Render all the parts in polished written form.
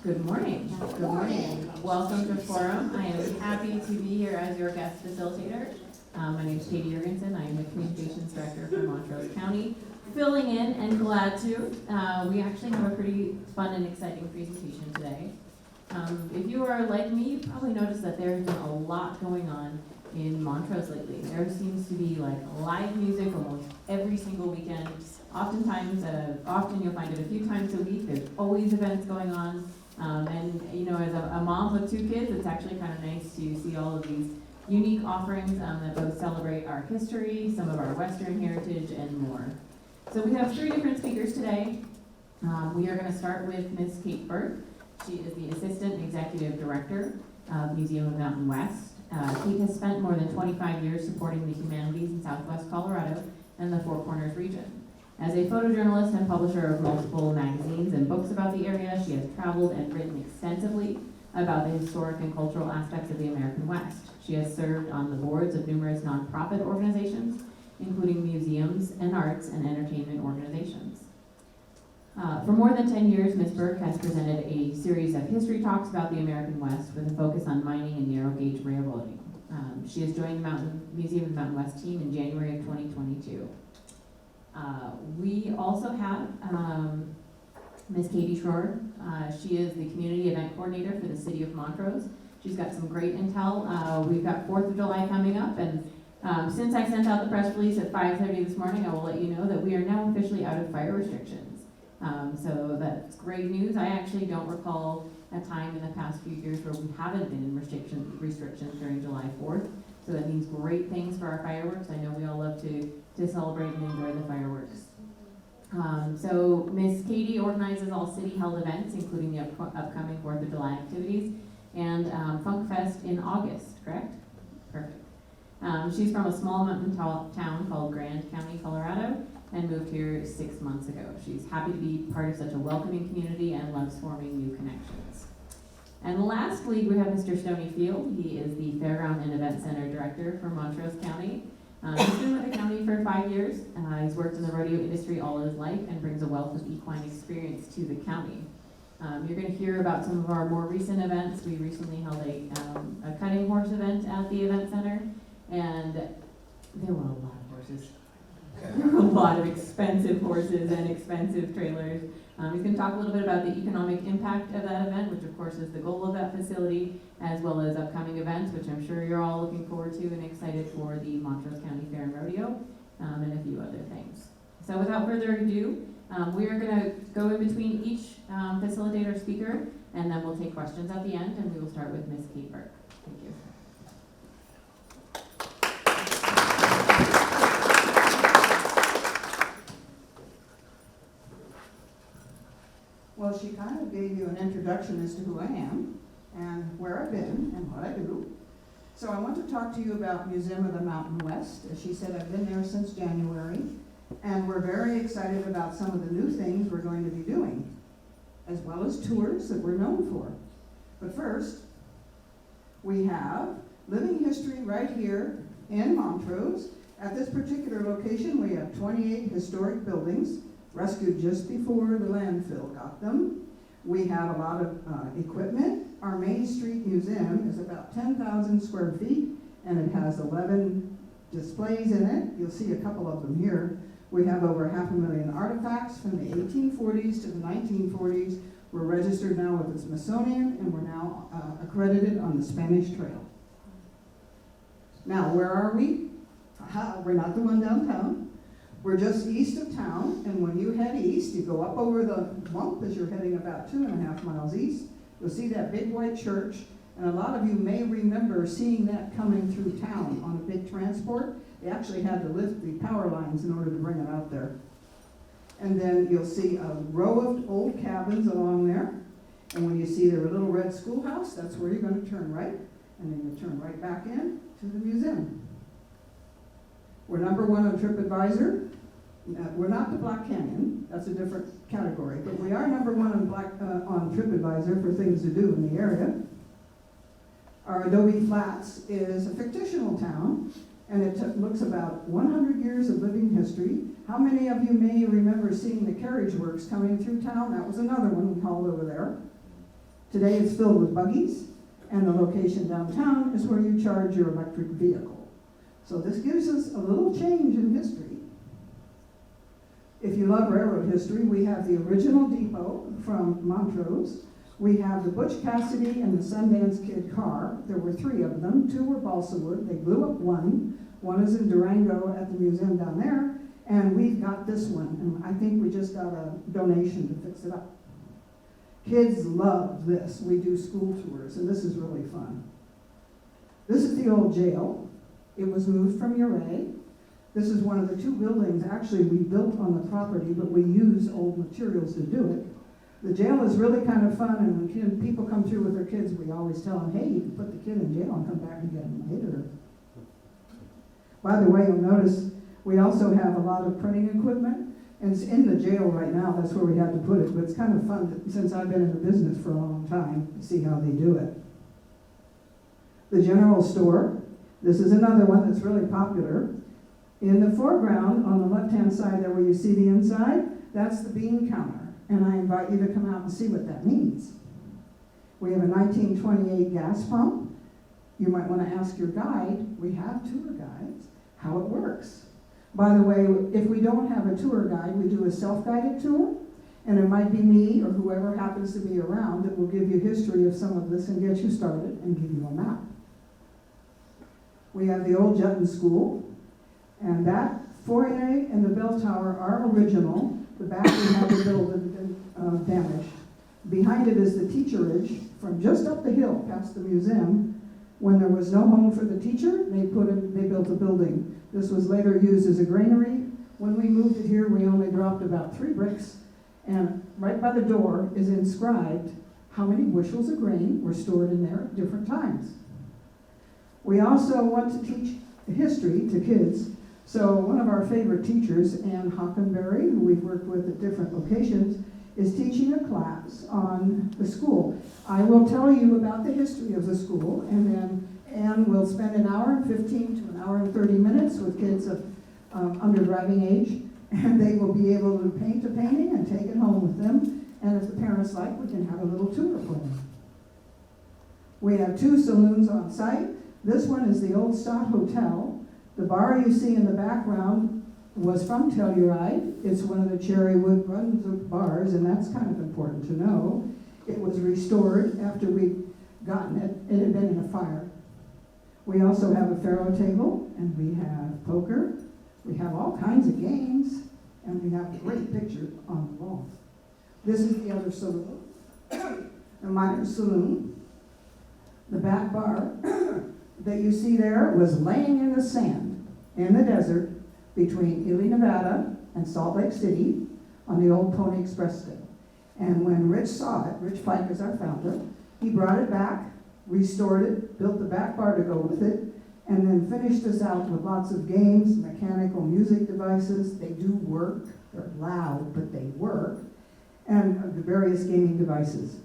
Good morning. Good morning. Welcome to Forum. I am happy to be here as your guest facilitator. My name is Katie Yergensen. I am the Communications Director for Montrose County. Filling in and glad to. We actually have a pretty fun and exciting presentation today. If you are like me, you probably noticed that there's been a lot going on in Montrose lately. There seems to be like live music almost every single weekend. Oftentimes, often you'll find it a few times a week. There's always events going on. And you know, as a mom with 2 kids, it's actually kind of nice to see all of these unique offerings that both celebrate our history, some of our Western heritage, and more. So we have 3 different speakers today. We are going to start with Ms. Kate Burke. She is the Assistant Executive Director of Museum of Mountain West. Kate has spent more than 25 years supporting the humanities in Southwest Colorado and the Four Corners region. As a photojournalist and publisher of multiple magazines and books about the area, she has traveled and written extensively about the historic and cultural aspects of the American West. She has served on the boards of numerous nonprofit organizations, including museums and arts and entertainment organizations. For more than 10 years, Ms. Burke has presented a series of history talks about the American West with a focus on mining and narrow gauge railroading. She has joined the Museum of the Mountain West team in January of 2022. We also have Ms. Katie Schroer. She is the Community Event Coordinator for the City of Montrose. She's got some great intel. We've got 4th of July coming up, and since I sent out the press release at 5:30 this morning, I will let you know that we are now officially out of fire restrictions. So that's great news. I actually don't recall a time in the past few years where we haven't been in restrictions during July 4th. So that means great things for our fireworks. I know we all love to celebrate and enjoy the fireworks. So Ms. Katie organizes all city-held events, including the upcoming 4th of July activities and Func Fest in August, correct? Perfect. She's from a small mountain town called Grand County, Colorado, and moved here 6 months ago. She's happy to be part of such a welcoming community and loves forming new connections. And lastly, we have Mr. Stoney Field. He is the Fairground and Event Center Director for Montrose County. He's been with the county for 5 years. He's worked in the rodeo industry all his life and brings a wealth of equine experience to the county. You're going to hear about some of our more recent events. We recently held a cutting horse event at the event center, and there were a lot of horses. There were a lot of expensive horses and expensive trailers. He's going to talk a little bit about the economic impact of that event, which of course is the goal of that facility, as well as upcoming events, which I'm sure you're all looking forward to and excited for, the Montrose County Fair and Rodeo, and a few other things. So without further ado, we are going to go in between each facilitator speaker, and then we'll take questions at the end, and we will start with Ms. Kate Burke. Thank you. Well, she kind of gave you an introduction as to who I am and where I've been and what I do. So I want to talk to you about Museum of the Mountain West. As she said, I've been there since January, and we're very excited about some of the new things we're going to be doing, as well as tours that we're known for. But first, we have living history right here in Montrose. At this particular location, we have 28 historic buildings, rescued just before the landfill got them. We have a lot of equipment. Our Main Street Museum is about 10,000 square feet, and it has 11 displays in it. You'll see a couple of them here. We have over 500,000 artifacts from the 1840s to the 1940s. We're registered now with the Smithsonian, and we're now accredited on the Spanish Trail. Now, where are we? We're not the one downtown. We're just east of town, and when you head east, you go up over the bump as you're heading about 2.5 miles east. You'll see that big white church, and a lot of you may remember seeing that coming through town on a big transport. They actually had to lift the power lines in order to bring it out there. And then you'll see a row of old cabins along there, and when you see their little red schoolhouse, that's where you're going to turn right, and then you turn right back in to the museum. We're number 1 on TripAdvisor. We're not the Black Canyon, that's a different category, but we are number 1 on TripAdvisor for things to do in the area. Our Adobe Flats is a fictional town, and it looks about 100 years of living history. How many of you may remember seeing the carriage works coming through town? That was another one we hauled over there. Today it's filled with buggies, and the location downtown is where you charge your electric vehicle. So this gives us a little change in history. If you love railroad history, we have the original depot from Montrose. We have the Butch Cassidy and the Sundance Kid Car. There were 3 of them. 2 were balsa wood. They blew up one. One is in Durango at the museum down there. And we've got this one. And I think we just got a donation to fix it up. Kids love this. We do school tours, and this is really fun. This is the old jail. It was moved from Uray. This is one of the 2 buildings, actually, we built on the property, but we use old materials to do it. The jail is really kind of fun, and when people come through with their kids, we always tell them, hey, you can put the kid in jail and come back and get him later. By the way, you'll notice we also have a lot of printing equipment. And it's in the jail right now, that's where we had to put it, but it's kind of fun, since I've been in the business for a long time, to see how they do it. The general store, this is another one that's really popular. In the foreground, on the left-hand side there where you see the inside, that's the bean counter, and I invite you to come out and see what that means. We have a 1928 gas pump. You might want to ask your guide, we have tour guides, how it works. By the way, if we don't have a tour guide, we do a self-guided tour, and it might be me or whoever happens to be around that will give you history of some of this and get you started and give you a map. We have the old Jutton School, and that foyer and the bell tower are original. The back we have the building damaged. Behind it is the teacherage from just up the hill past the museum. When there was no home for the teacher, they built a building. This was later used as a granary. When we moved it here, we only dropped about 3 bricks, and right by the door is inscribed how many bushels of grain were stored in there at different times. We also want to teach history to kids, so one of our favorite teachers, Ann Hockenberry, who we've worked with at different locations, is teaching a class on the school. I will tell you about the history of the school, and then Ann will spend an hour and 15 to an hour and 30 minutes with kids of under driving age, and they will be able to paint a painting and take it home with them, and if the parents like, we can have a little tour for them. We have 2 saloons on site. This one is the Old Stott Hotel. The bar you see in the background was from Telluride. It's one of the Cherrywood Brunswick bars, and that's kind of important to know. It was restored after we'd gotten it. It had been in a fire. We also have a faro table, and we have poker. We have all kinds of games, and we have a great picture on the wall. This is the other saloon, the Miners Saloon. The back bar that you see there was laying in the sand in the desert between Ely, Nevada and Salt Lake City on the old Pony Express day. And when Rich saw it, Rich Fike is our founder, he brought it back, restored it, built the back bar to go with it, and then finished us out with lots of games, mechanical music devices. They do work, they're loud, but they work, and the various gaming devices.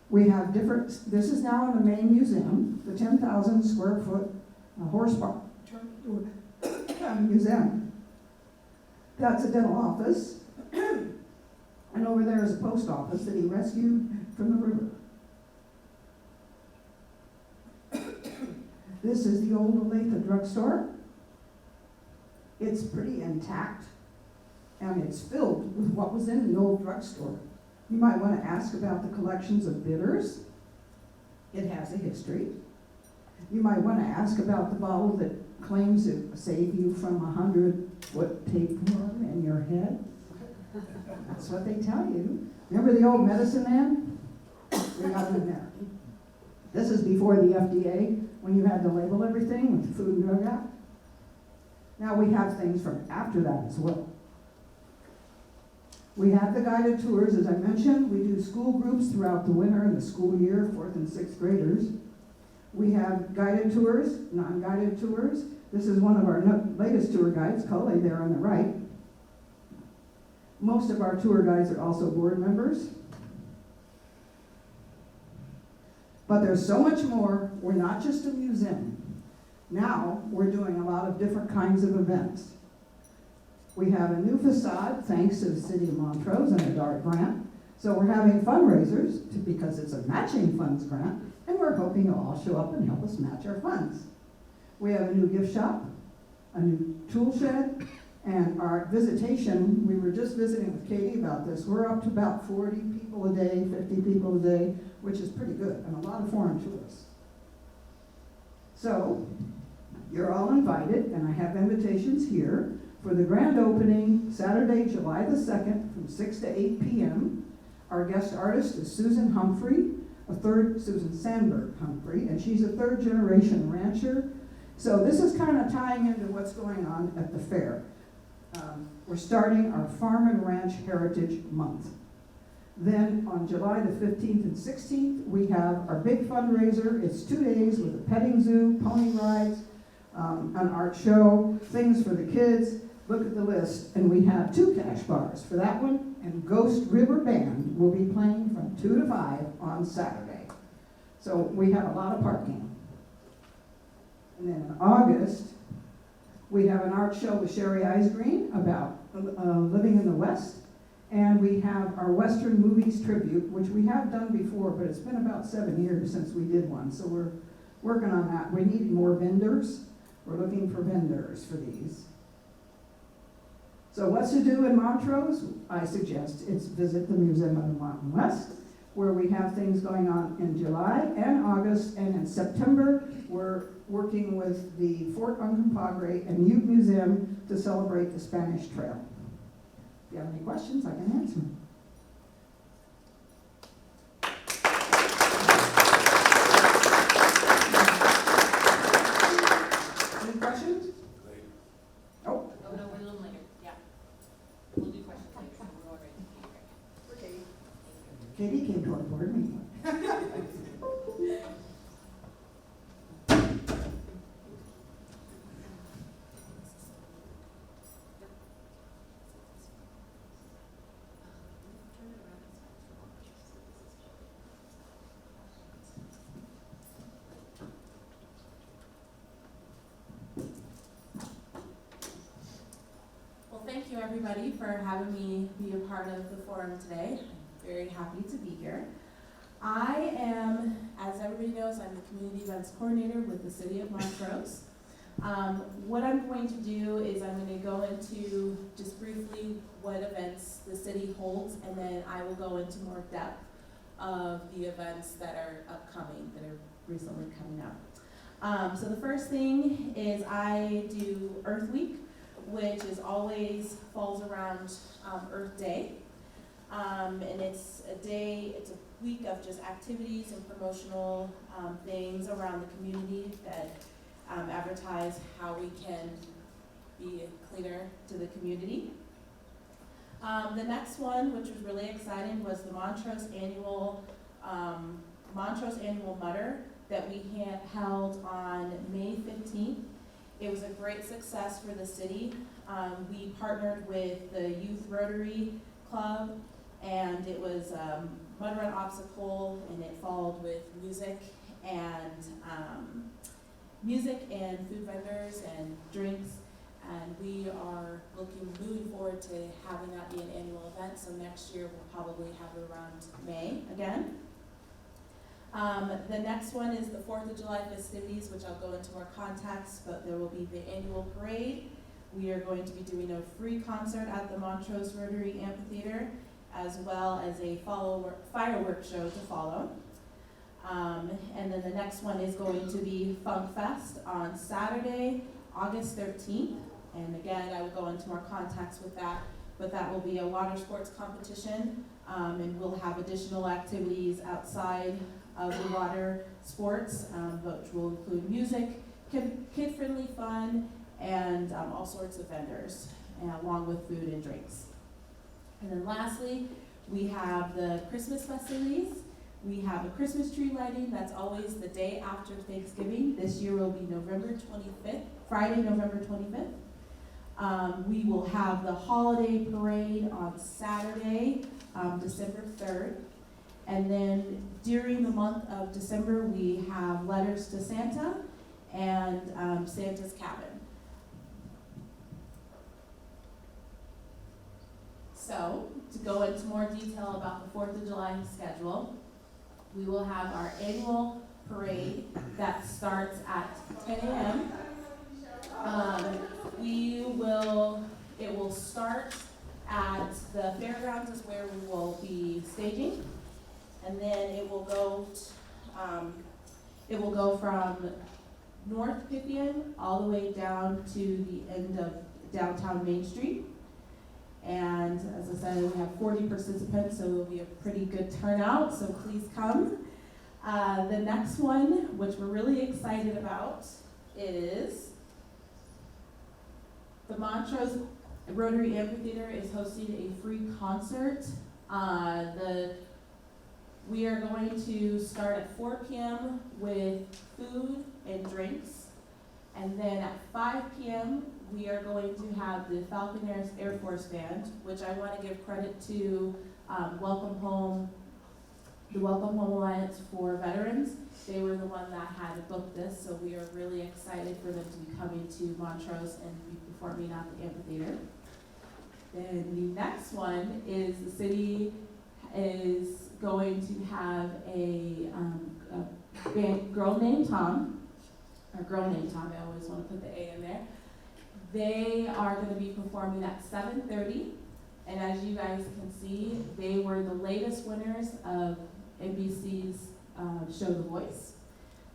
We have this is now in the main museum, the 10,000 square foot horsepower museum. That's a dental office, and over there is a post office that he rescued from the river. This is the old Olathe drugstore. It's pretty intact, and it's filled with what was in the old drugstore. You might want to ask about the collections of bitters. It has a history. You might want to ask about the bottle that claims to save you from a 100-foot tapeworm in your head. That's what they tell you. Remember the old medicine man? We got him there. This is before the FDA, when you had to label everything with the Food and Drug Act. Now we have things from after that as well. We have the guided tours, as I mentioned. We do school groups throughout the winter and the school year, 4th and 6th graders. We have guided tours, non-guided tours. This is one of our latest tour guides, Cully, there on the right. Most of our tour guides are also board members. But there's so much more. We're not just a museum. Now we're doing a lot of different kinds of events. We have a new facade, thanks to the City of Montrose and a DART grant. So we're having fundraisers because it's a matching funds grant, and we're hoping you'll all show up and help us match our funds. We have a new gift shop, a new tool shed, and our visitation, we were just visiting with Katie about this, we're up to about 40 people a day, 50 people a day, which is pretty good, and a lot of foreign tourists. So, you're all invited, and I have invitations here for the grand opening, Saturday, July the 2nd, from 6 to 8 p.m. Our guest artist is Susan Sandberg Humphrey, and she's a third generation rancher. So this is kind of tying into what's going on at the fair. We're starting our Farm and Ranch Heritage Month. Then on July the 15th and 16th, we have our big fundraiser. It's 2 days with a petting zoo, pony rides, an art show, things for the kids. Look at the list. And we have 2 cash bars for that one, and Ghost River Band will be playing from 2 to 5 on Saturday. So we have a lot of parking. And then in August, we have an art show with Sherry Eisgreen about living in the West. And we have our Western Movies Tribute, which we have done before, but it's been about 7 years since we did one. So we're working on that. We need more vendors. We're looking for vendors for these. So what's to do in Montrose? I suggest it's visit the Museum of the Mountain West, where we have things going on in July and August, and in September, we're working with the Fort Uncompahgre and Ute Museum to celebrate the Spanish Trail. If you have any questions, I can answer them. Any questions? Oh. Oh, no, we're a little later, yeah. We'll do questions later, so we're all ready. Okay. Katie came to our board meeting. Well, thank you everybody for having me be a part of the forum today. I'm very happy to be here. I am, as everybody knows, I'm the Community Events Coordinator with the City of Montrose. What I'm going to do is I'm going to go into just briefly what events the city holds, and then I will go into more depth of the events that are upcoming, that are recently coming up. So the first thing is I do Earth Week, which is always falls around Earth Day. And it's a week of just activities and promotional things around the community that advertise how we can be cleaner to the community. The next one, which was really exciting, was the Montrose Annual Mutter that we held on May 15th. It was a great success for the city. We partnered with the Youth Rotary Club, and it was mud run obstacle, and it followed with music and food vendors and drinks. And we are moving forward to having that be an annual event. So next year we'll probably have it around May again. The next one is the 4th of July festivities, which I'll go into more context, but there will be the annual parade. We are going to be doing a free concert at the Montrose Rotary Amphitheater, as well as a firework show to follow. And then the next one is going to be Func Fest on Saturday, August 13th. And again, I will go into more context with that, but that will be a water sports competition, and we'll have additional activities outside of the water sports, which will include music, kid-friendly fun, and all sorts of vendors, along with food and drinks. And then lastly, we have the Christmas festivities. We have a Christmas tree lighting that's always the day after Thanksgiving. This year will be November 25th, Friday, November 25th. We will have the holiday parade on Saturday, December 3rd. And then during the month of December, we have Letters to Santa and Santa's Cabin. So to go into more detail about the 4th of July schedule, we will have our annual parade that starts at 10 a.m. It will start at the fairgrounds is where we will be staging, and then it will go from North Pippian all the way down to the end of downtown Main Street. And as I said, we have 40 participants, so it will be a pretty good turnout, so please come. The next one, which we're really excited about, is the Montrose Rotary Amphitheater is hosting a free concert. We are going to start at 4 p.m. with food and drinks. And then at 5 p.m., we are going to have the Falconeers Air Force Band, which I want to give credit to Welcome Home, the Welcome Home Alliance for Veterans. They were the one that had booked this, so we are really excited for them to be coming to Montrose and be performing at the amphitheater. Then the next one is the city is going to have a band, Girl Named Tom, I always want to put the A in there. They are going to be performing at 7:30, and as you guys can see, they were the latest winners of NBC's show The Voice.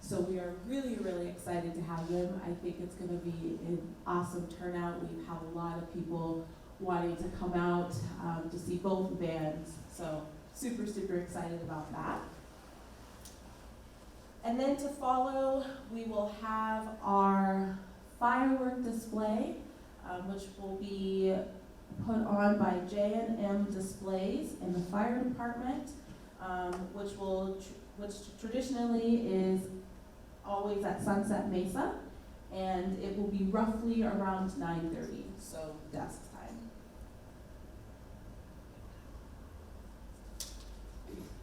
So we are really, really excited to have them. I think it's going to be an awesome turnout. We've had a lot of people wanting to come out to see both bands, so super, super excited about that. And then to follow, we will have our firework display, which will be put on by J&M Displays in the fire department, which traditionally is always at Sunset Mesa, and it will be roughly around 9:30, so dusk time.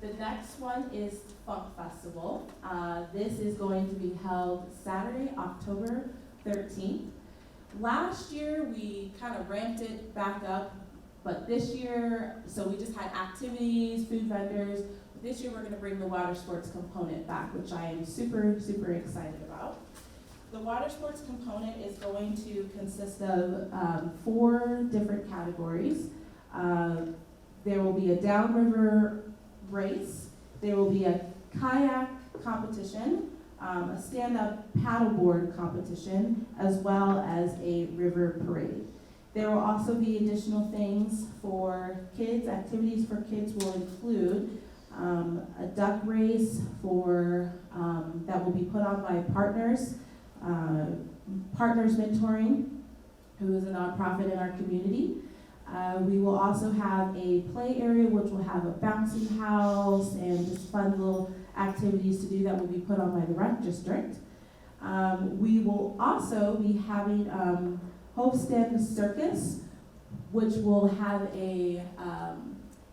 The next one is Func Festival. This is going to be held Saturday, October 13th. Last year, we kind of ramped it back up, but this year, so we just had activities, food vendors. This year, we're going to bring the water sports component back, which I am super, super excited about. The water sports component is going to consist of 4 different categories. There will be a downriver race, there will be a kayak competition, a stand-up paddleboard competition, as well as a river parade. There will also be additional things for kids. Activities for kids will include a duck race that will be put on by Partners Mentoring, who is a nonprofit in our community. We will also have a play area, which will have a bouncy house and just fun little activities to do that will be put on by the rec district. We will also be having Hofstede Circus, which will have they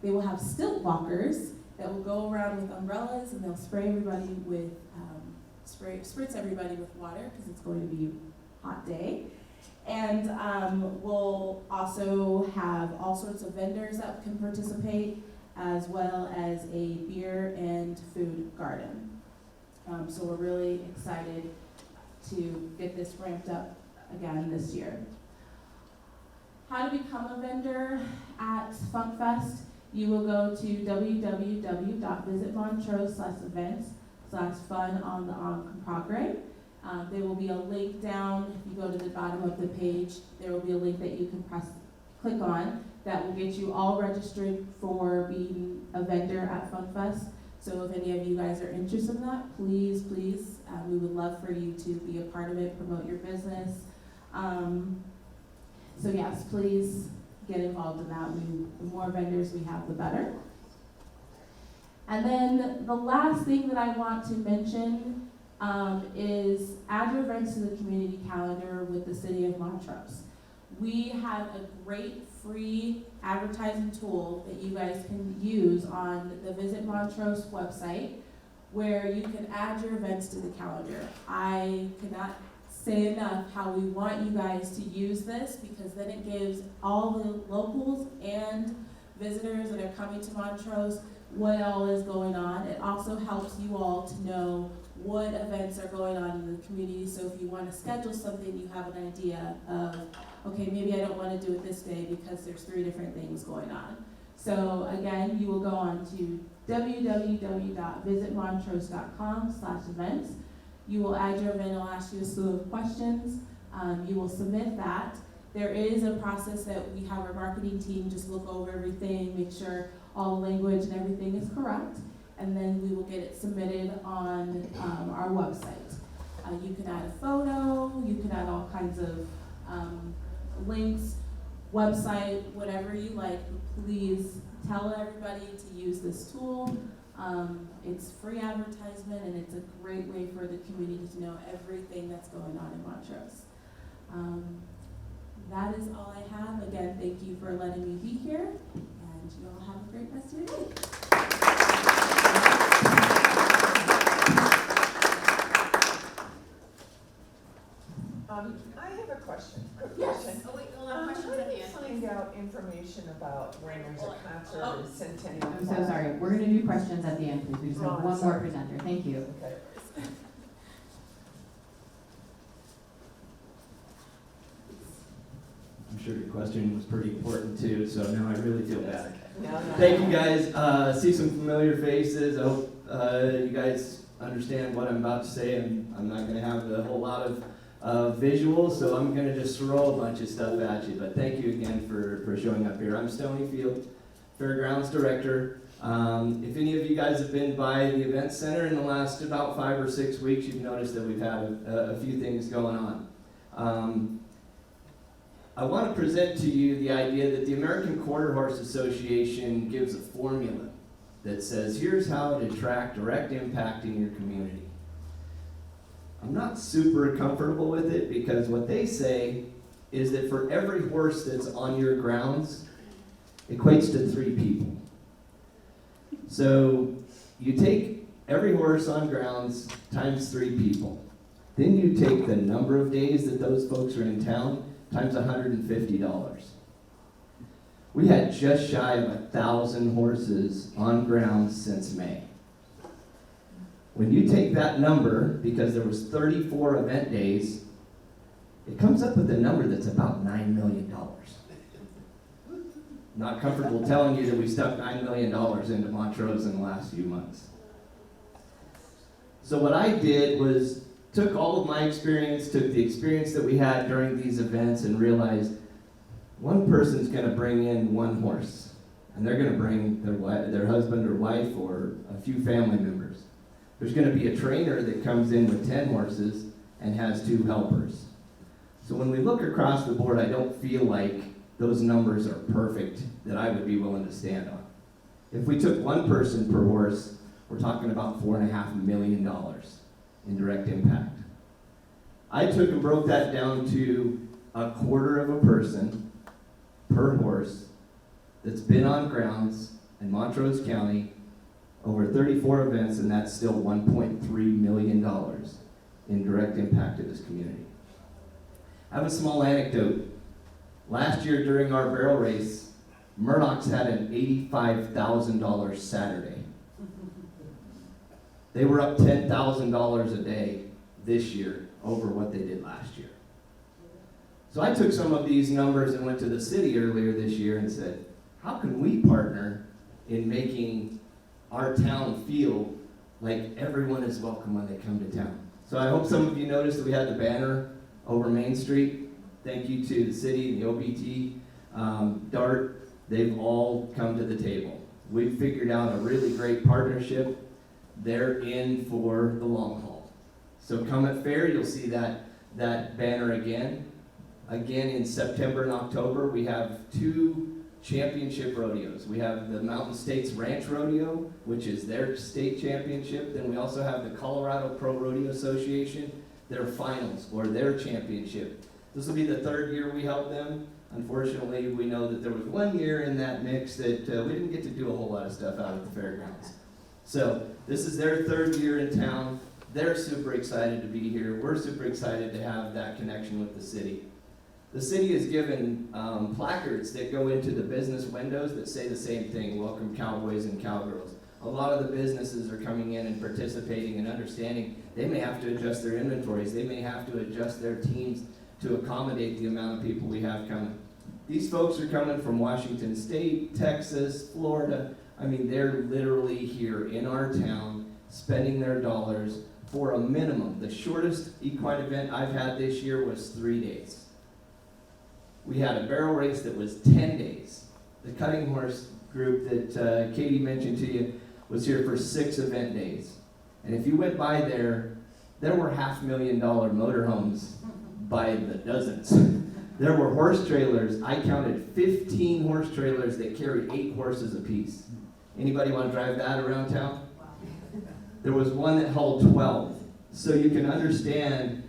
will have stilt walkers that will go around with umbrellas, and they'll spray everybody with spritz everybody with water because it's going to be a hot day. And we'll also have all sorts of vendors that can participate, as well as a beer and food garden. So we're really excited to get this ramped up again this year. How to become a vendor at Func Fest? You will go to www.visitmontrose/events/fun on the Progre. There will be a link down. If you go to the bottom of the page, there will be a link that you can click on that will get you all registered for being a vendor at Func Fest. So if any of you guys are interested in that, please, we would love for you to be a part of it, promote your business. So yes, please get involved in that. The more vendors we have, the better. And then the last thing that I want to mention is add your events to the community calendar with the City of Montrose. We have a great free advertising tool that you guys can use on the Visit Montrose website, where you can add your events to the calendar. I cannot say enough how we want you guys to use this, because then it gives all the locals and visitors that are coming to Montrose what all is going on. It also helps you all to know what events are going on in the community, so if you want to schedule something, you have an idea of, okay, maybe I don't want to do it this day because there's 3 different things going on. So again, you will go on to www.visitmontrose.com/events. You will add your event, it'll ask you a slew of questions. You will submit that. There is a process that we have our marketing team just look over everything, make sure all the language and everything is correct, and then we will get it submitted on our website. You can add a photo, you can add all kinds of links, website, whatever you like. Please tell everybody to use this tool. It's free advertisement, and it's a great way for the community to know everything that's going on in Montrose. That is all I have. Again, thank you for letting me be here, and you all have a great rest of your day. I have a question, quick Yes. question. Oh, wait, we'll have questions How at do the you end. find out information about when there's a concert Oh. or Centennial? I'm so sorry. We're going to do questions at the end, please. We just have Oh, I'm one more sorry. presenter. Thank you. Okay. I'm sure your question was pretty important too, so now I really feel bad. No, no. Thank you guys. See some familiar faces. I hope you guys understand what I'm about to say. I'm not going to have a whole lot of visuals, so I'm going to just throw a bunch of stuff at you. But thank you again for showing up here. I'm Stoney Field, Fairgrounds Director. If any of you guys have been by the event center in the last about 5 or 6 weeks, you've noticed that we've had a few things going on. I want to present to you the idea that the American Quarter Horse Association gives a formula that says, here's how to attract direct impact in your community. I'm not super comfortable with it because what they say is that for every horse that's on your grounds, equates to 3 people. So you take every horse on grounds times 3 people. Then you take the number of days that those folks are in town times $150. We had just shy of 1,000 horses on grounds since May. When you take that number, because there was 34 event days, it comes up with a number that's about $9 million. Not comfortable telling you that we stuck $9 million into Montrose in the last few months. So what I did was took all of my experience, took the experience that we had during these events, and realized one person's going to bring in 1 horse, and they're going to bring their husband or wife or a few family members. There's going to be a trainer that comes in with 10 horses and has 2 helpers. So when we look across the board, I don't feel like those numbers are perfect that I would be willing to stand on. If we took 1 person per horse, we're talking about $4.5 million in direct impact. I took and broke that down to a quarter of a person per horse that's been on grounds in Montrose County over 34 events, and that's still $1.3 million in direct impact to this community. I have a small anecdote. Last year during our barrel race, Murdoch's had an $85,000 Saturday. They were up $10,000 a day this year over what they did last year. So I took some of these numbers and went to the city earlier this year and said, how can we partner in making our town feel like everyone is welcome when they come to town? So I hope some of you noticed that we had the banner over Main Street. Thank you to the city and the OBT, DART. They've all come to the table. We've figured out a really great partnership. They're in for the long haul. So come at Fair, you'll see that banner again. Again in September and October, we have 2 championship rodeos. We have the Mountain States Ranch Rodeo, which is their state championship. Then we also have the Colorado Pro Rodeo Association, their finals or their championship. This will be the 3rd year we help them. Unfortunately, we know that there was 1 year in that mix that we didn't get to do a whole lot of stuff out at the fairgrounds. So this is their 3rd year in town. They're super excited to be here. We're super excited to have that connection with the city. The city has given placards that go into the business windows that say the same thing, welcome cowboys and cowgirls. A lot of the businesses are coming in and participating and understanding they may have to adjust their inventories, they may have to adjust their teams to accommodate the amount of people we have coming. These folks are coming from Washington State, Texas, Florida. I mean, they're literally here in our town spending their dollars for a minimum. The shortest equine event I've had this year was 3 days. We had a barrel race that was 10 days. The cutting horse group that Katie mentioned to you was here for 6 event days. And if you went by there were $500,000 motorhomes by the dozens. There were horse trailers. I counted 15 horse trailers that carry 8 horses apiece. Anybody want to drive that around town? There was one that held 12. So you can understand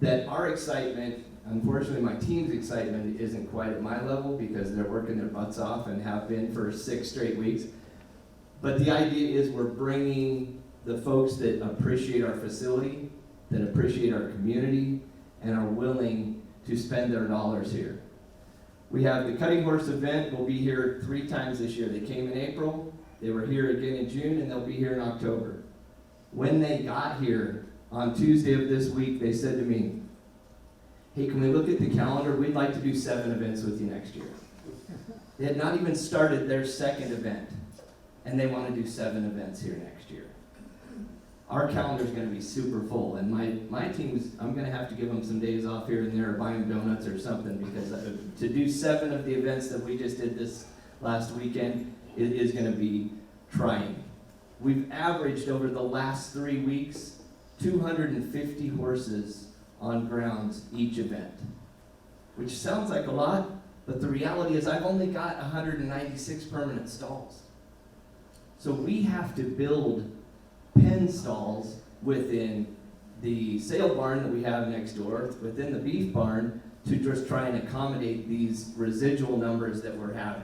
that our excitement, unfortunately my team's excitement isn't quite at my level because they're working their butts off and have been for 6 straight weeks. But the idea is we're bringing the folks that appreciate our facility, that appreciate our community, and are willing to spend their dollars here. We have the Cutting Horse event. Will be here 3 times this year. They came in April, they were here again in June, and they'll be here in October. When they got here on Tuesday of this week, they said to me, hey, can we look at the calendar? We'd like to do 7 events with you next year. They had not even started their 2nd event, and they want to do 7 events here next year. Our calendar's going to be super full, and my team's, I'm going to have to give them some days off here and there, or buy them donuts or something, because to do 7 of the events that we just did this last weekend, it is going to be trying. We've averaged over the last 3 weeks 250 horses on grounds each event, which sounds like a lot, but the reality is I've only got 196 permanent stalls. So we have to build pen stalls within the sale barn that we have next door, within the beef barn, to just try and accommodate these residual numbers that we're having.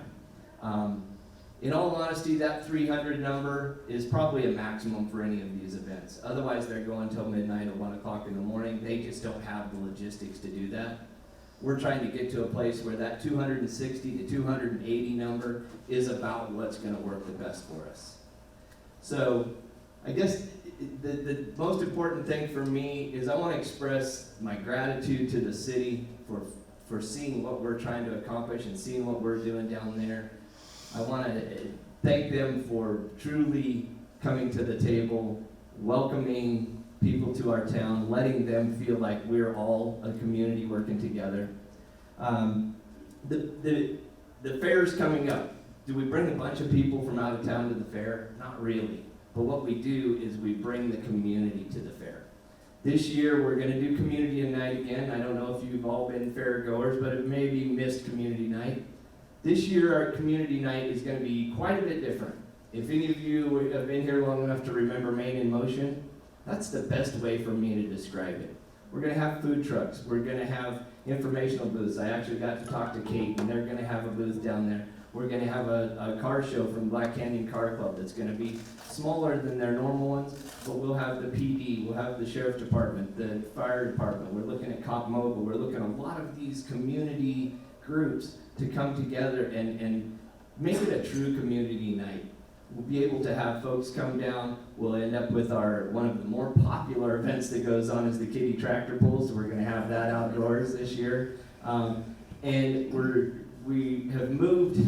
In all honesty, that 300 number is probably a maximum for any of these events. Otherwise, they're going till midnight or 1 o'clock in the morning. They just don't have the logistics to do that. We're trying to get to a place where that 260 to 280 number is about what's going to work the best for us. So I guess the most important thing for me is I want to express my gratitude to the city for seeing what we're trying to accomplish and seeing what we're doing down there. I want to thank them for truly coming to the table, welcoming people to our town, letting them feel like we're all a community working together. The fair's coming up. Do we bring a bunch of people from out of town to the fair? Not really. But what we do is we bring the community to the fair. This year we're going to do community night again. I don't know if you've all been fair goers, but it maybe missed community night. This year our community night is going to be quite a bit different. If any of you have been here long enough to remember Maine in Motion, that's the best way for me to describe it. We're going to have food trucks. We're going to have informational booths. I actually got to talk to Kate, and they're going to have a booth down there. We're going to have a car show from Black Canyon Car Club that's going to be smaller than their normal ones, but we'll have the PD, we'll have the Sheriff Department, the Fire Department. We're looking at Cop Mobile. We're looking at a lot of these community groups to come together and make it a true community night. We'll be able to have folks come down. We'll end up with one of the more popular events that goes on is the kiddie tractor pull, so we're going to have that outdoors this year. And we have moved.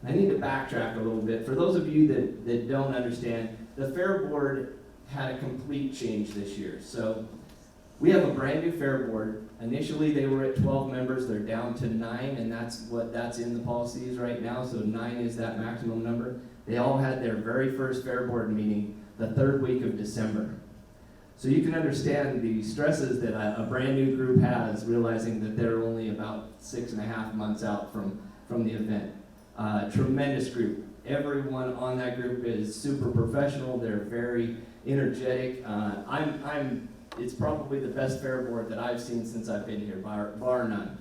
I need to backtrack a little bit. For those of you that don't understand, the Fair Board had a complete change this year. So we have a brand new Fair Board. Initially they were at 12 members, they're down to 9, and that's in the policies right now, so 9 is that maximum number. They all had their very first Fair Board meeting the 3rd week of December. So you can understand the stresses that a brand new group has, realizing that they're only about 6.5 months out from the event. Tremendous group. Everyone on that group is super professional. They're very energetic. It's probably the best Fair Board that I've seen since I've been here, bar none.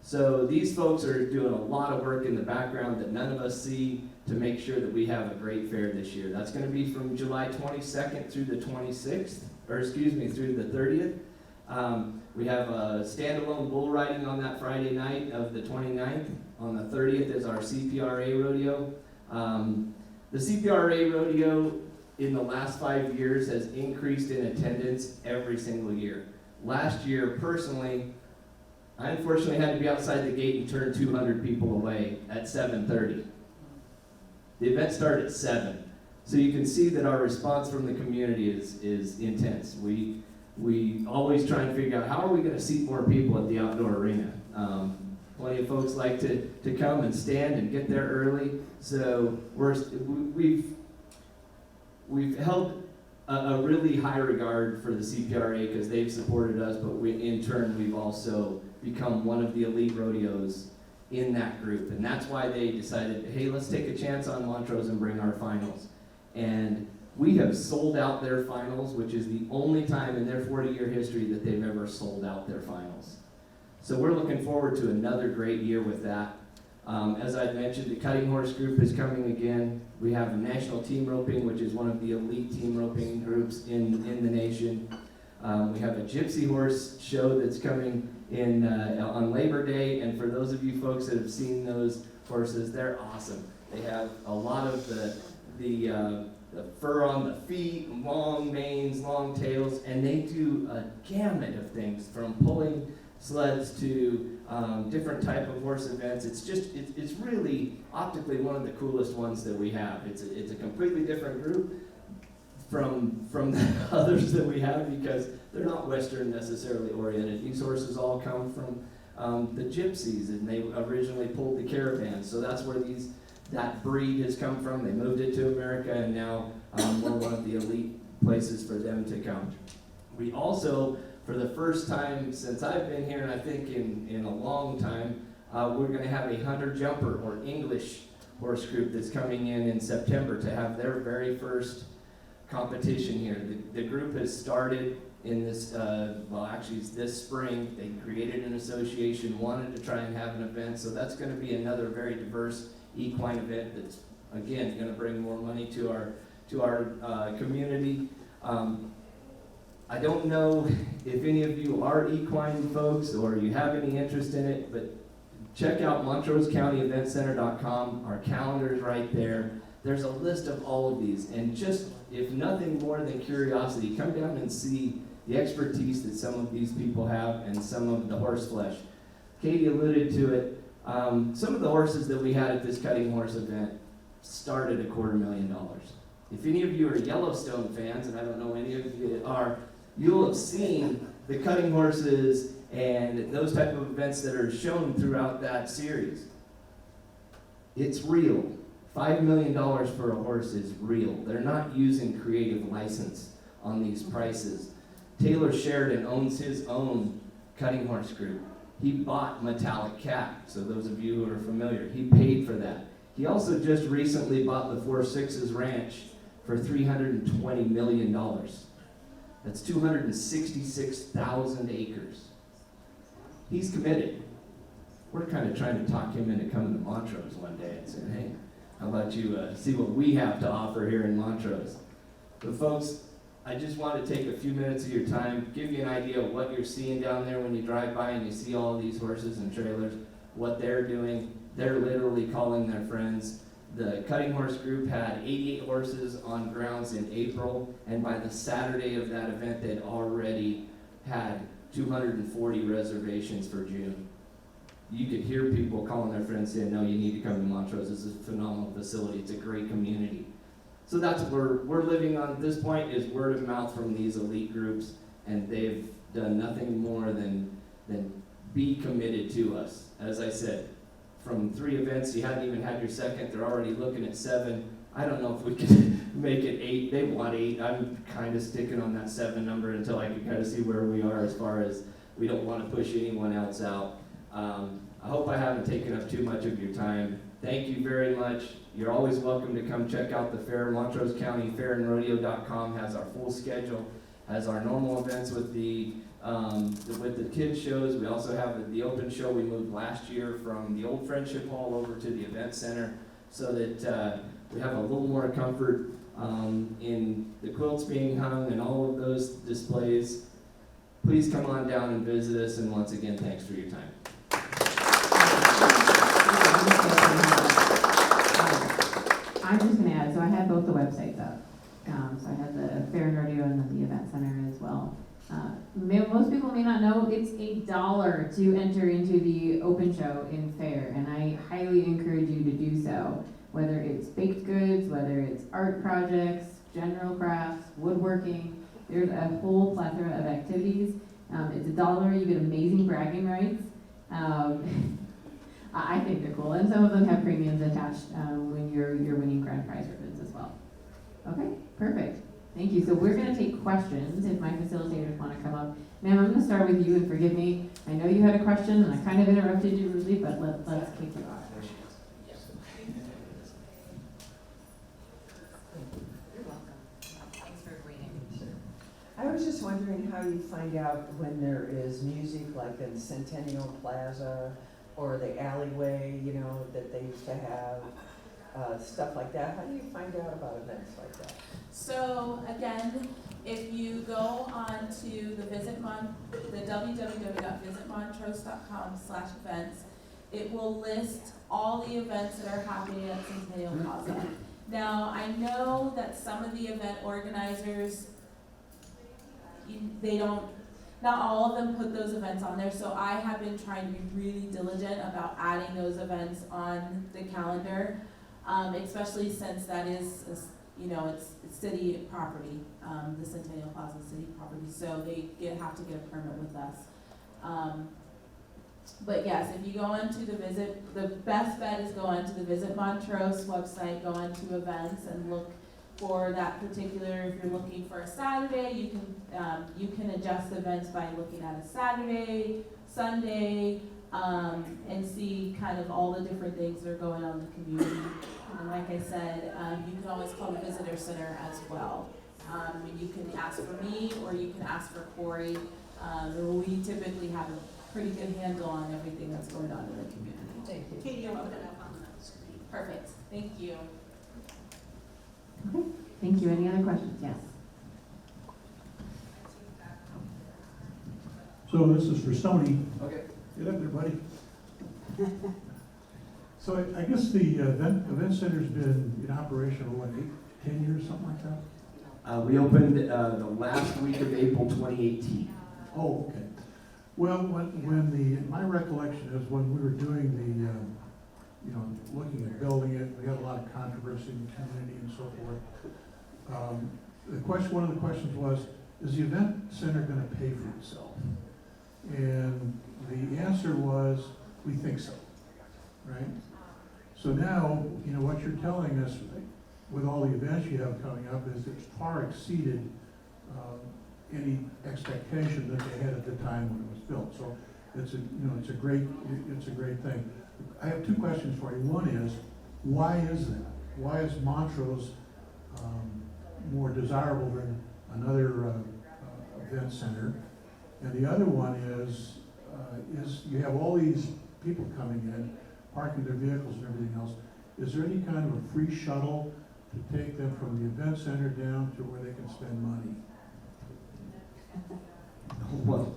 So these folks are doing a lot of work in the background that none of us see to make sure that we have a great fair this year. That's going to be from July 22nd through the 26th, through the 30th. We have a standalone bull riding on that Friday night of the 29th. On the 30th is our Cpra Rodeo. The Cpra Rodeo in the last 5 years has increased in attendance every single year. Last year, personally, I unfortunately had to be outside the gate and turn 200 people away at 7:30. The event started at 7. So you can see that our response from the community is intense. We always try and figure out how are we going to seat more people at the outdoor arena. Plenty of folks like to come and stand and get there early. So we've held a really high regard for the Cpra because they've supported us, but in turn we've also become one of the elite rodeos in that group. And that's why they decided, hey, let's take a chance on Montrose and bring our finals. And we have sold out their finals, which is the only time in their 40-year history that they've ever sold out their finals. So we're looking forward to another great year with that. As I mentioned, the cutting horse group is coming again. We have national team roping, which is one of the elite team roping groups in the nation. We have a gypsy horse show that's coming in on Labor Day, and for those of you folks that have seen those horses, they're awesome. They have a lot of the fur on the feet, long manes, long tails, and they do a gamut of things from pulling sleds to different type of horse events. It's really optically one of the coolest ones that we have. It's a completely different group from the others that we have because they're not Western necessarily oriented. These horses all come from the Gypsies, and they originally pulled the caravans. So that's where that breed has come from. They moved it to America, and now we're one of the elite places for them to come. We also, for the first time since I've been here, and I think in a long time, we're going to have a hunter jumper or English horse group that's coming in September to have their very first competition here. The group has started in this, actually it's this spring. They created an association, wanted to try and have an event, so that's going to be another very diverse equine event that's, again, going to bring more money to our community. I don't know if any of you are equine folks or you have any interest in it, but check out MontroseCountyEventCenter.com. Our calendar is right there. There's a list of all of these, and just, if nothing more than curiosity, come down and see the expertise that some of these people have and some of the horse flesh. Katie alluded to it. Some of the horses that we had at this cutting horse event started $250,000. If any of you are Yellowstone fans, and I don't know any of you are, you'll have seen the cutting horses and those type of events that are shown throughout that series. It's real. $5 million for a horse is real. They're not using creative license on these prices. Taylor Sheridan owns his own cutting horse group. He bought Metallic Cat, so those of you who are familiar, he paid for that. He also just recently bought the Four Sixes Ranch for $320 million. That's 266,000 acres. He's committed. We're kind of trying to talk him into coming to Montrose one day and saying, hey, how about you see what we have to offer here in Montrose? But folks, I just want to take a few minutes of your time, give you an idea of what you're seeing down there when you drive by and you see all these horses and trailers, what they're doing. They're literally calling their friends. The cutting horse group had 88 horses on grounds in April, and by the Saturday of that event, they'd already had 240 reservations for June. You could hear people calling their friends saying, no, you need to come to Montrose. This is a phenomenal facility. It's a great community. So that's what we're living on at this point, is word of mouth from these elite groups, and they've done nothing more than be committed to us. As I said, from 3 events, you hadn't even had your second, they're already looking at 7. I don't know if we can make it 8. They want 8. I'm kind of sticking on that 7 number until I can kind of see where we are, as far as we don't want to push anyone else out. I hope I haven't taken up too much of your time. Thank you very much. You're always welcome to come check out the fair. Montrose County Fairandrodeo.com has our full schedule, has our normal events with the kids shows. We also have the open show we moved last year from the old Friendship Hall over to the event center, so that we have a little more comfort in the quilts being hung and all of those displays. please come on down and visit us, and once again, thanks for your time. I'm just gonna add, so I had both the websites up. So I had the Fair and Rodeo and then the Event Center as well. Most people may not know, it's $1 to enter into the open show in Fair, and I highly encourage you to do so. Whether it's baked goods, whether it's art projects, general crafts, woodworking, there's a whole plethora of activities. It's $1, you get amazing bragging rights. I think they're cool, and some of them have premiums attached when you're winning grand prize ribbons as well. Okay, perfect. Thank you. So we're going to take questions if my facilitators want to come up. Ma'am, I'm going to start with you, and forgive me. I know you had a question, and I kind of interrupted you rudely, but let's kick you off. You're welcome. Thanks for agreeing. I was just wondering how you find out when there is music like in Centennial Plaza or the alleyway, you know, that they used to have, stuff like that. How do you find out about events like that? So again, if you go on to the www.visitmontrose.com/events, it will list all the events that are happening at Centennial Plaza. Now, I know that some of the event organizers, not all of them put those events on there, so I have been trying to be really diligent about adding those events on the calendar, especially since that is, it's city property, the Centennial Plaza is city property, so they have to get a permit with us. But yes, if you go onto the best bet is go onto the Visit Montrose website, go onto events and look for that particular, if you're looking for a Saturday, you can adjust events by looking at a Saturday, Sunday, and see kind of all the different things that are going on in the community. And like I said, you can always call the visitor center as well. And you can ask for me or you can ask for Corey. We typically have a pretty good handle on everything that's going on in the community. Thank you. Katie, you'll open it up on the screen. Perfect, thank you. Okay, thank you. Any other questions? Yes. So this is for Sony. Okay. Get up there, buddy. So I guess the event center's been in operation for what, 10 years, something like that? We opened the last week of April 2018. Oh, okay. Well, my recollection is when we were doing the, looking at building it, we had a lot of controversy in the community and so forth. One of the questions was, is the event center going to pay for itself? And the answer was, we think so, right? So now, what you're telling us with all the events you have coming up is it's far exceeded any expectation that they had at the time when it was built. So it's a great thing. I have two questions for you. One is, why is that? Why is Montrose more desirable than another event center? And the other one is you have all these people coming in, parking their vehicles and everything else. Is there any kind of a free shuttle to take them from the event center down to where they can spend money? Well,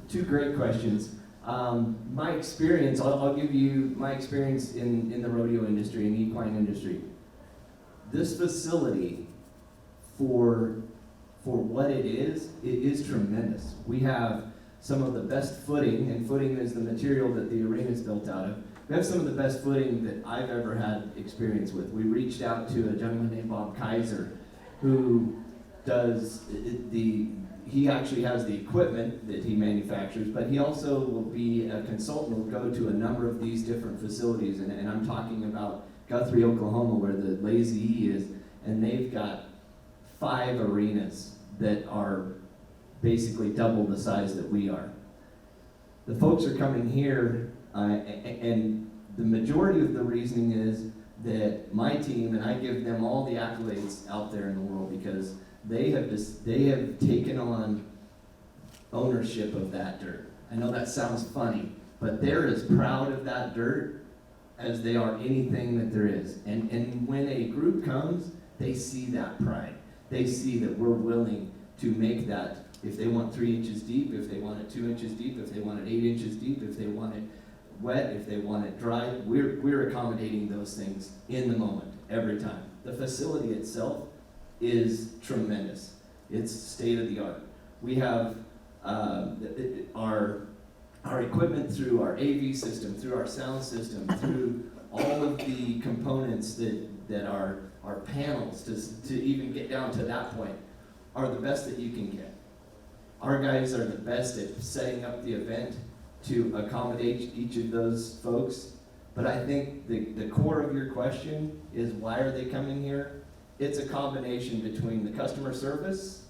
two great questions. My experience, I'll give you my experience in the rodeo industry, in the equine industry. This facility, for what it is tremendous. We have some of the best footing, and footing is the material that the arena is built out of. We have some of the best footing that I've ever had experience with. We reached out to a gentleman named Bob Kaiser, who does he actually has the equipment that he manufactures, but he also will be a consultant, will go to a number of these different facilities, and I'm talking about Guthrie, Oklahoma, where the Lazy E is, and they've got 5 arenas that are basically double the size that we are. The folks are coming here, and the majority of the reasoning is that my team, and I give them all the accolades out there in the world, because they have taken on ownership of that dirt. I know that sounds funny, but they're as proud of that dirt as they are anything that there is. And when a group comes, they see that pride. They see that we're willing to make that If they want 3 inches deep, if they want it 2 inches deep, if they want it 8 inches deep, if they want it wet, if they want it dry, we're accommodating those things in the moment, every time. The facility itself is tremendous. It's state of the art. We have our equipment through our AV system, through our sound system, through all of the components that are our panels to even get down to that point are the best that you can get. Our guys are the best at setting up the event to accommodate each of those folks. But I think the core of your question is, why are they coming here? It's a combination between the customer service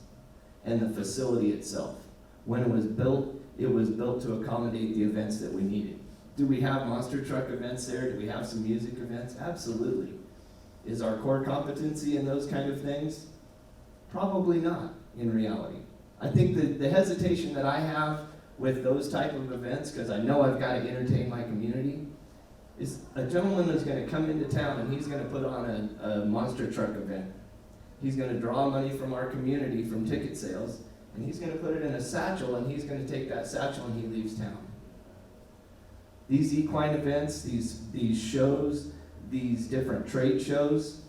and the facility itself. When it was built to accommodate the events that we needed. Do we have monster truck events there? Do we have some music events? Absolutely. Is our core competency in those kind of things? Probably not, in reality. I think the hesitation that I have with those type of events, because I know I've got to entertain my community, is a gentleman is going to come into town and he's going to put on a monster truck event. He's going to draw money from our community from ticket sales, and he's going to put it in a satchel, and he's going to take that satchel and he leaves town. These equine events, these shows, these different trade shows,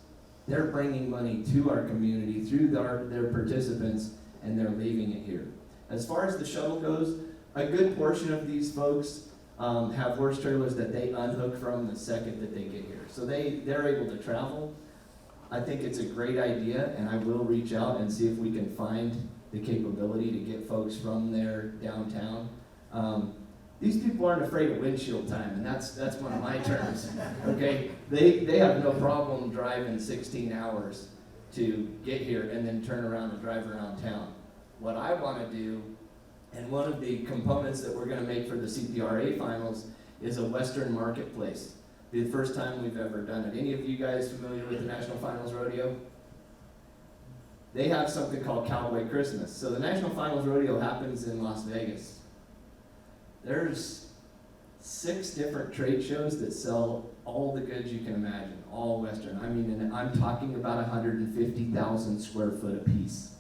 they're bringing money to our community through their participants, and they're leaving it here. As far as the shuttle goes, a good portion of these folks have horse trailers that they unhook from the second that they get here. So they're able to travel. I think it's a great idea, and I will reach out and see if we can find the capability to get folks from there downtown. These people aren't afraid of windshield time, and that's one of my terms. Okay, they have no problem driving 16 hours to get here and then turn around and drive around town. What I want to do, and one of the components that we're going to make for the Cpra finals, is a Western marketplace. The first time we've ever done it. Any of you guys familiar with the National Finals Rodeo? They have something called Cowboy Christmas. So the National Finals Rodeo happens in Las Vegas. There's 6 different trade shows that sell all the goods you can imagine, all Western. I mean, and I'm talking about 150,000 square foot apiece.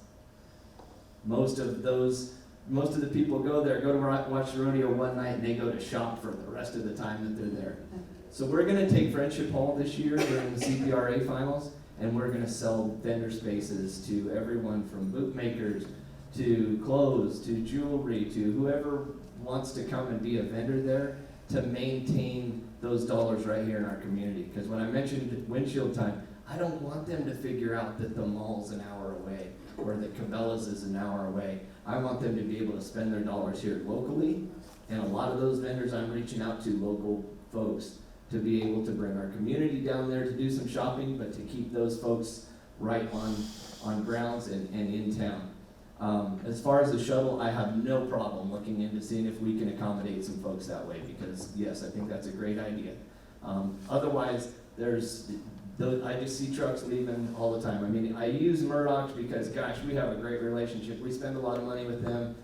Most of the people go there, go to watch the rodeo one night, and they go to shop for the rest of the time that they're there. So we're going to take Friendship Hall this year during the Cpra finals, and we're going to sell vendor spaces to everyone from bootmakers to clothes to jewelry to whoever wants to come and be a vendor there, to maintain those dollars right here in our community. Because when I mentioned windshield time, I don't want them to figure out that the mall's an hour away or that Cabela's is an hour away. I want them to be able to spend their dollars here locally, and a lot of those vendors I'm reaching out to, local folks, to be able to bring our community down there to do some shopping, but to keep those folks right on grounds and in town. As far as the shuttle, I have no problem looking into seeing if we can accommodate some folks that way, because yes, I think that's a great idea. Otherwise, I just see trucks leaving all the time. I mean, I use Murdoch's because, gosh, we have a great relationship. We spend a lot of money with them.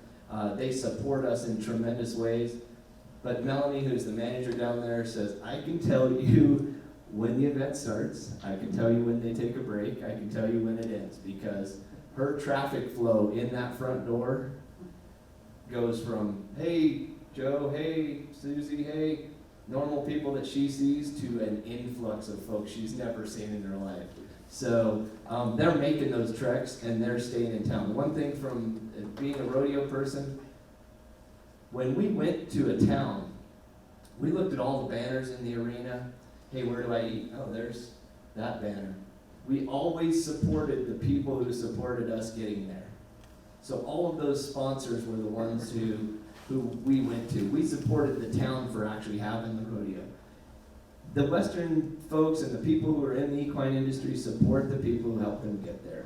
They support us in tremendous ways. But Melanie, who's the manager down there, says, I can tell you when the event starts. I can tell you when they take a break. I can tell you when it ends, because her traffic flow in that front door goes from, hey, Joe, hey, Susie, hey, normal people that she sees, to an influx of folks she's never seen in her life. So they're making those treks, and they're staying in town. One thing from being a rodeo person, when we went to a town, we looked at all the banners in the arena. Hey, where do I eat? Oh, there's that banner. We always supported the people who supported us getting there. So all of those sponsors were the ones who we went to. We supported the town for actually having the rodeo. The Western folks and the people who are in the equine industry support the people who help them get there.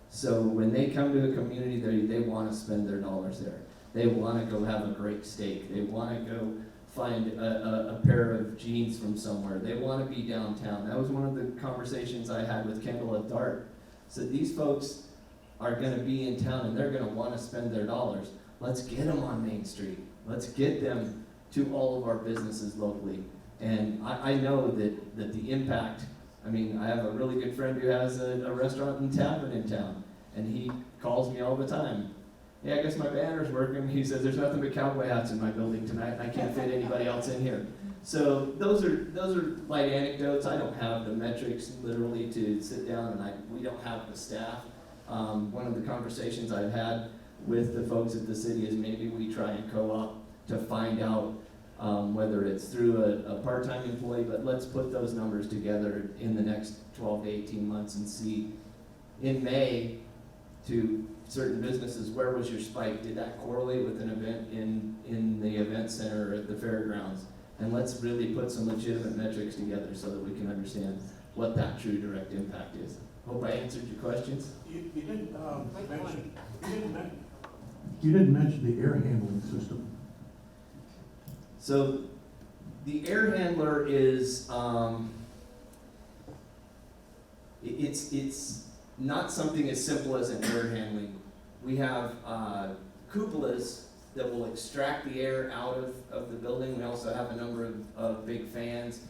So when they come to a community, they want to spend their dollars there. They want to go have a great steak. They want to go find a pair of jeans from somewhere. They want to be downtown. That was one of the conversations I had with Kendall at DART. So these folks are going to be in town, and they're going to want to spend their dollars. Let's get them on Main Street. Let's get them to all of our businesses locally. And I know that the impact, I mean, I have a really good friend who has a restaurant and tavern in town, and he calls me all the time. hey, I guess my banner's working. He says, there's nothing but cowboy hats in my building tonight, and I can't fit anybody else in here. So those are light anecdotes. I don't have the metrics literally to sit down, and we don't have the staff. One of the conversations I've had with the folks at the city is maybe we try and co-op to find out whether it's through a part-time employee, but let's put those numbers together in the next 12 to 18 months and see in May to certain businesses, where was your spike? Did that correlate with an event in the event center or at the fairgrounds? And let's really put some legitimate metrics together so that we can understand what that true direct impact is. Hope I answered your questions. You didn't mention the air handling system. So the air handler is, it's not something as simple as an air handling. We have cupolas that will extract the air out of the building. We also have a number of big fans.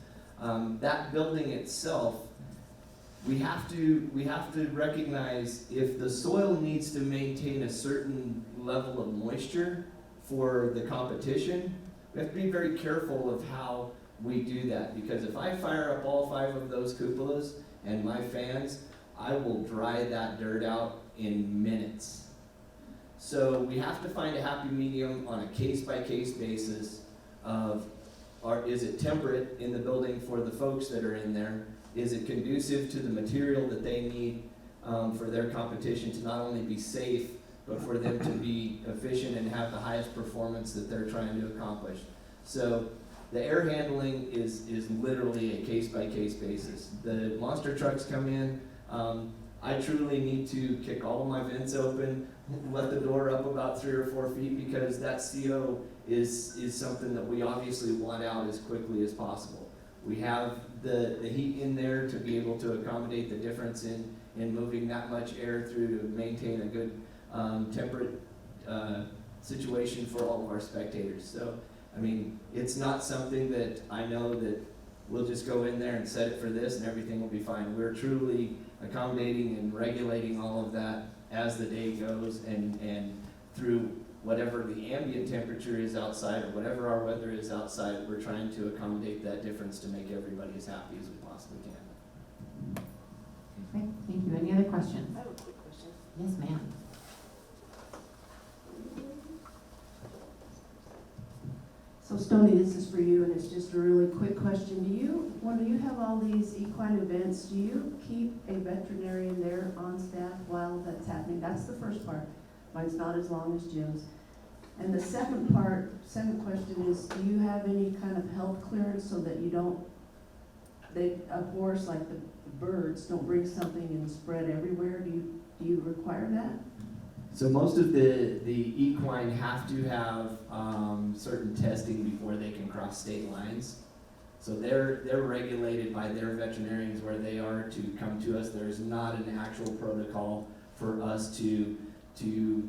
That building itself, we have to recognize if the soil needs to maintain a certain level of moisture for the competition, we have to be very careful of how we do that, because if I fire up all 5 of those cupolas and my fans, I will dry that dirt out in minutes. So we have to find a happy medium on a case-by-case basis of, is it temperate in the building for the folks that are in there? Is it conducive to the material that they need for their competition to not only be safe, but for them to be efficient and have the highest performance that they're trying to accomplish? So the air handling is literally a case-by-case basis. The monster trucks come in. I truly need to kick all of my vents open, let the door up about 3 or 4 feet, because that CO is something that we obviously want out as quickly as possible. We have the heat in there to be able to accommodate the difference in moving that much air through to maintain a good temperate situation for all of our spectators. So, I mean, it's not something that I know that we'll just go in there and set it for this and everything will be fine. We're truly accommodating and regulating all of that as the day goes, and through whatever the ambient temperature is outside or whatever our weather is outside, we're trying to accommodate that difference to make everybody as happy as we possibly can. Okay, thank you. Any other questions? I have a quick question. Yes, ma'am. So Stoney, this is for you, and it's just a really quick question. When you have all these equine events, do you keep a veterinarian there on staff while that's happening? That's the first part. Mine's not as long as Jim's. And the second question is, do you have any kind of health clearance so that a horse like the birds don't bring something and spread everywhere? Do you require that? So most of the equine have to have certain testing before they can cross state lines. So they're regulated by their veterinarians where they are to come to us. There's not an actual protocol for us to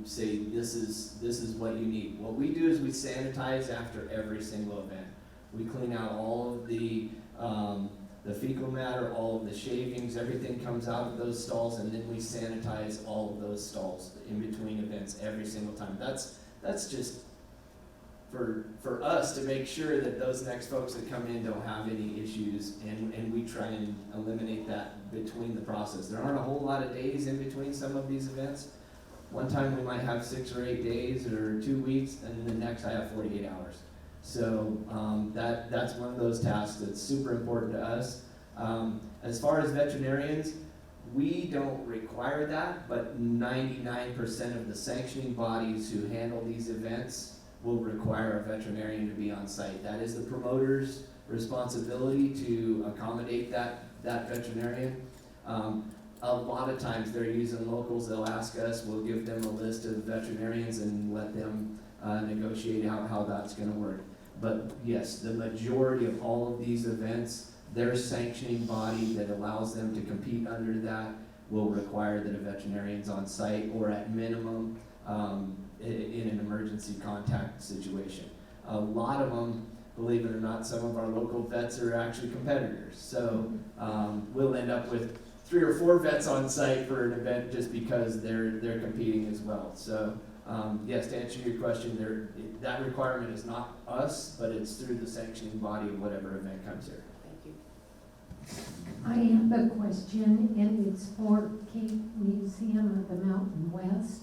say this is what you need. What we do is we sanitize after every single event. We clean out all of the fecal matter, all of the shavings, everything comes out of those stalls, and then we sanitize all of those stalls in between events every single time. That's just for us to make sure that those next folks that come in don't have any issues, and we try and eliminate that between the process. There aren't a whole lot of days in between some of these events. One time we might have 6 or 8 days or 2 weeks, and the next I have 48 hours. So that's one of those tasks that's super important to us. As far as veterinarians, we don't require that, but 99% of the sanctioning bodies who handle these events will require a veterinarian to be on site. That is the promoter's responsibility to accommodate that veterinarian. A lot of times they're using locals. They'll ask us, we'll give them a list of veterinarians and let them negotiate out how that's going to work. But yes, the majority of all of these events, their sanctioning body that allows them to compete under that will require that a veterinarian's on site, or at minimum in an emergency contact situation. A lot of them, believe it or not, some of our local vets are actually competitors. So we'll end up with 3 or 4 vets on site for an event just because they're competing as well. So Yes, to answer your question, that requirement is not us, but it's through the sanctioning body of whatever event comes here. Thank you. I have a question, and it's for Cape Museum of the Mountain West.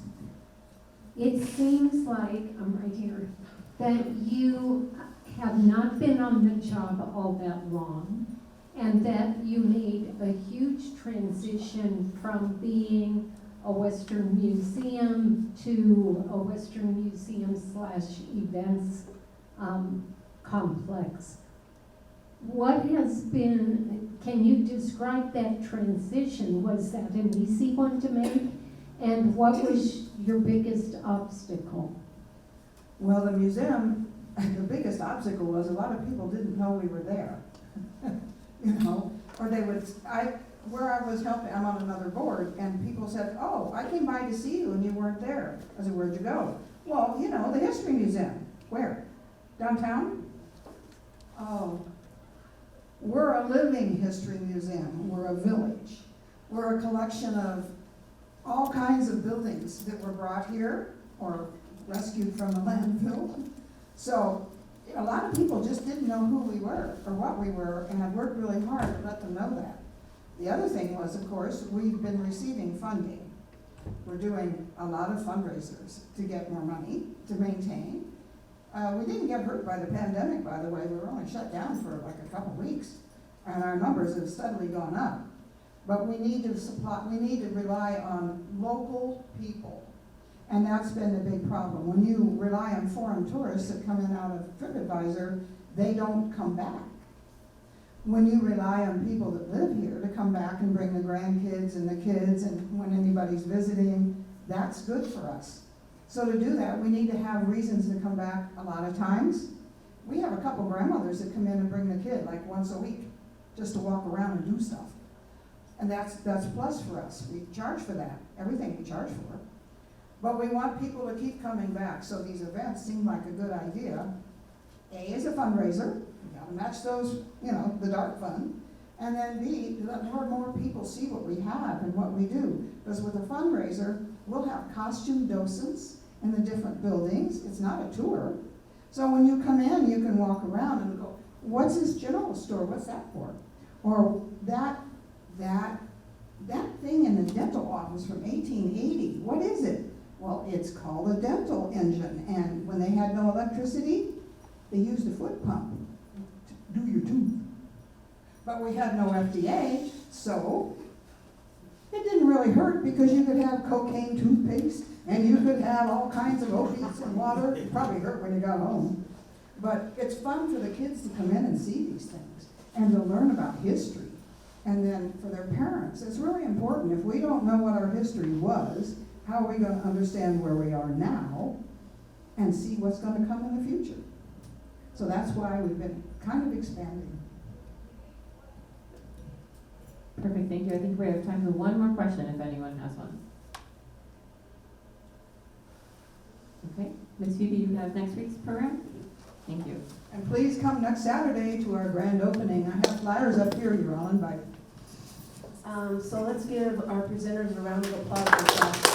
It seems like, I'm right here, that you have not been on the job all that long, and that you made a huge transition from being a Western museum to a Western museum / events complex. What has been, can you describe that transition? Was that an easy one to make? And what was your biggest obstacle? Well, the museum, the biggest obstacle was a lot of people didn't know we were there. You know, or they would, where I was helping, I'm on another board, and people said, oh, I came by to see you and you weren't there. I said, where'd you go? Well, you know, the History Museum. Where? Downtown? Oh, we're a living history museum. We're a village. We're a collection of all kinds of buildings that were brought here or rescued from the landfill. So a lot of people just didn't know who we were or what we were, and I've worked really hard to let them know that. The other thing was, of course, we've been receiving funding. We're doing a lot of fundraisers to get more money to maintain. We didn't get hurt by the pandemic, by the way. We were only shut down for like a couple weeks, and our numbers have steadily gone up. But we need to rely on local people. And that's been the big problem. When you rely on foreign tourists that come in out of TripAdvisor, they don't come back. When you rely on people that live here to come back and bring the grandkids and the kids, and when anybody's visiting, that's good for us. So to do that, we need to have reasons to come back a lot of times. We have a couple grandmothers that come in and bring the kid like once a week, just to walk around and do stuff. And that's plus for us. We charge for that, everything we charge for. But we want people to keep coming back, so these events seem like a good idea. A is a fundraiser, we gotta match those, you know, the dark fund. And then B, let more people see what we have and what we do. Because with a fundraiser, we'll have costume docents in the different buildings. It's not a tour. So when you come in, you can walk around and go, what's this general store? What's that for? Or that thing in the dental office from 1880, what is it? Well, it's called a dental engine, and when they had no electricity, they used a foot pump to do your tooth. But we had no FDA, so it didn't really hurt because you could have cocaine toothpaste, and you could have all kinds of opiates in water. It probably hurt when you got home. But it's fun for the kids to come in and see these things, and to learn about history. And then for their parents, it's really important. If we don't know what our history was, how are we going to understand where we are now and see what's going to come in the future? So that's why we've been kind of expanding. Perfect, thank you. I think we have time for one more question if anyone has one. Okay, Ms. Phoebe, you have next week's program? Thank you. And please come next Saturday to our grand opening. I have flyers up here, you're all invited. So let's give our presenters a round of applause for that.